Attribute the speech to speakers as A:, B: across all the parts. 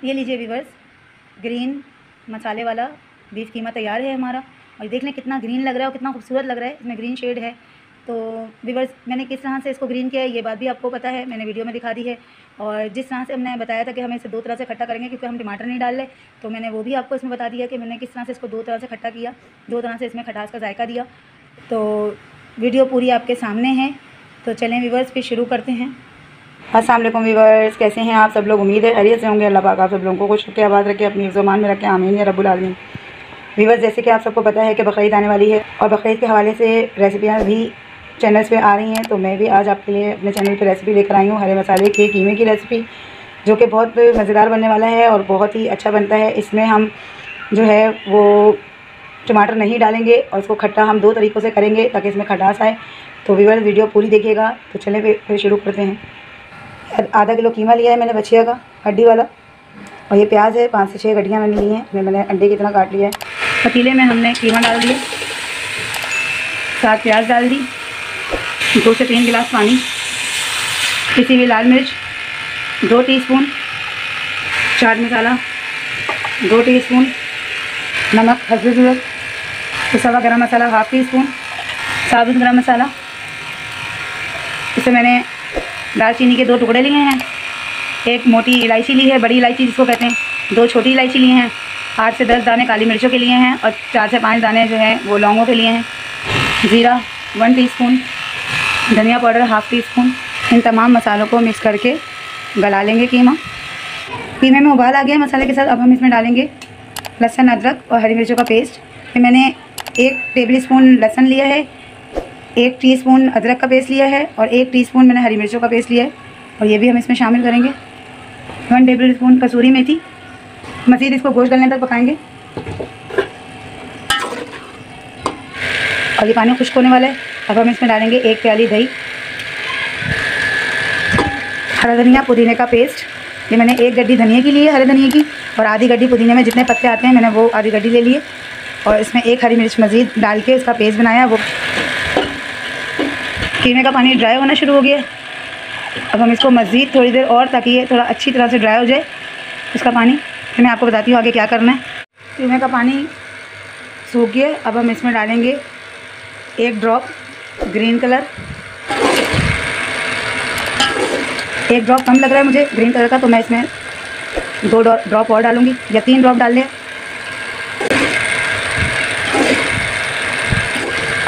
A: ये लीजिए viewers, green मसाले वाला बीफ कीमा तैयार है हमारा। और देख लें कितना ग्रीन लग रहा है और कितना खूबसूरत लग रहा है, इसमें ग्रीन शेड है। तो व्यूवर्स, मैंने किस तरह से इसको ग्रीन किया है ये बात भी आपको पता है, मैंने वीडियो में दिखा दी है। और जिस तरह से हमने बताया था कि हमें इसे दो तरह से खट्टा करेंगे क्योंकि हम टमाटर नहीं डाल रहे, तो मैंने वो भी आपको इसमें बता दिया कि मैंने किस तरह से इसको दो तरह से खट्टा किया, दो तरह से इसमें खटास का जायका दिया। तो वीडियो पूरी आपके सामने है, तो चलें व्यूवर्स फिर शुरू करते हैं। अस्सलाम वालेकुम व्यूवर्स, कैसे हैं आप सब लोग? उम्मीद है खैरियत से होंगे। अल्लाह पाक आप सब लोगों को खुश रखे, आबाद रखे, अपनी ज़ुबान में रखे, आमीन या रब्बुल आलमीन। व्यूवर्स, जैसे कि आप सबको पता है कि बकरीद आने वाली है और बकरीद के हवाले से रेसिपियाँ भी चैनल्स पे आ रही हैं, तो मैं भी आज आपके लिए अपने चैनल पे रेसिपी लेकर आई हूँ हरे मसाले के कीमे की रेसिपी, जो कि बहुत मज़ेदार बनने वाला है और बहुत ही अच्छा बनता है। इसमें हम जो है वो टमाटर नहीं डालेंगे और इसको खट्टा हम दो तरीक़ों से करेंगे ताकि इसमें खटास आए। तो व्यूवर्स, वीडियो पूरी देखिएगा। तो चलें फिर शुरू करते हैं। आधा किलो कीमा लिया है मैंने बछिया का हड्डी वाला, और ये प्याज है 5 से 6 गड्डियाँ मैंने ली हैं, मैंने अंडे की तरह काट लिया है। पतीले में हमने कीमा डाल दिया, साथ प्याज डाल दी, 2 से 3 गिलास पानी, पिसी हुई लाल मिर्च 2 टीस्पून, चाट मसाला 2 टीस्पून, नमक हस्बे ज़रूरत, पिसा हुआ गरम मसाला 1/2 टीस्पून, साबुत गरम मसाला। इसे मैंने दालचीनी के 2 टुकड़े लिए हैं, एक मोटी इलायची ली है, बड़ी इलायची जिसको कहते हैं, 2 छोटी इलायची लिए हैं, 8 से 10 दाने काली मिर्चों के लिए हैं और 4 से 5 दाने जो हैं वो लौंगों के लिए हैं। ज़ीरा 1 टीस्पून, धनिया पाउडर 1/2 टीस्पून। इन तमाम मसालों को मिक्स करके गला लेंगे कीमा। कीमे में उबाल आ गया है मसाले के साथ। अब हम इसमें डालेंगे लहसुन, अदरक और हरी मिर्चों का पेस्ट। फिर मैंने 1 टेबल स्पून लहसुन लिया है, 1 टीस्पून अदरक का पेस्ट लिया है और 1 टीस्पून मैंने हरी मिर्चों का पेस्ट लिया है, और ये भी हम इसमें शामिल करेंगे। 1 टेबल स्पून कसूरी मेथी। मज़ीद इसको गोश्त गलने तक पकाएंगे और ये पानी खुश्क होने वाला है। अब हम इसमें डालेंगे 1 प्याली दही, हरा धनिया पुदीने का पेस्ट। ये मैंने 1 गड्डी धनिया की ली है, हरे धनिया की, और आधी गड्डी पुदीने में जितने पत्ते आते हैं मैंने वो आधी गड्डी ले लिए, और इसमें 1 हरी मिर्च मज़ीद डाल के इसका पेस्ट बनाया। वो कीमे का पानी ड्राई होना शुरू हो गया। अब हम इसको मज़ीद थोड़ी देर और, ताकि ये थोड़ा अच्छी तरह से ड्राई हो जाए इसका पानी, फिर मैं आपको बताती हूँ आगे क्या करना है। कीमे का पानी सूख गया। अब हम इसमें डालेंगे 1 ड्रॉप ग्रीन कलर। 1 ड्रॉप कम लग रहा है मुझे ग्रीन कलर का, तो मैं इसमें 2 ड्रॉप और डालूँगी, या 3 ड्रॉप डाल लें।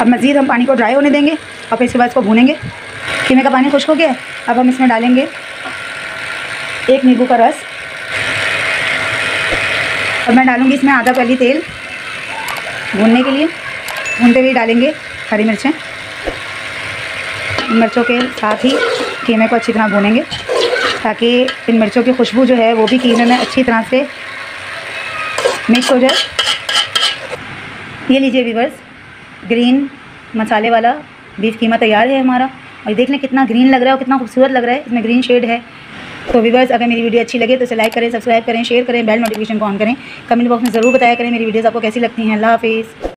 A: अब मज़ीद हम पानी को ड्राई होने देंगे और फिर इसके बाद इसको भूनेंगे। कीमे का पानी खुश्क हो गया। अब हम इसमें डालेंगे 1 नींबू का रस, और मैं डालूँगी इसमें आधा प्याली तेल भूनने के लिए। भूनते हुए डालेंगे हरी मिर्चें। मिर्चों के साथ ही कीमे को अच्छी तरह भूनेंगे ताकि इन मिर्चों की खुशबू जो है वो भी कीमे में अच्छी तरह से मिक्स हो जाए। ये लीजिए व्यूवर्स, ग्रीन मसाले वाला बीफ कीमा तैयार है हमारा। और देख लें कितना ग्रीन लग रहा है और कितना खूबसूरत लग रहा है, इसमें ग्रीन शेड है। तो व्यूवर्स, अगर मेरी वीडियो अच्छी लगे तो इसे लाइक करें, सब्सक्राइब करें, शेयर करें, बेल नोटिफिकेशन को ऑन करें। कमेंट बॉक्स में ज़रूर बताया करें मेरी वीडियोस आपको कैसी लगती हैं। अल्लाह हाफिज़।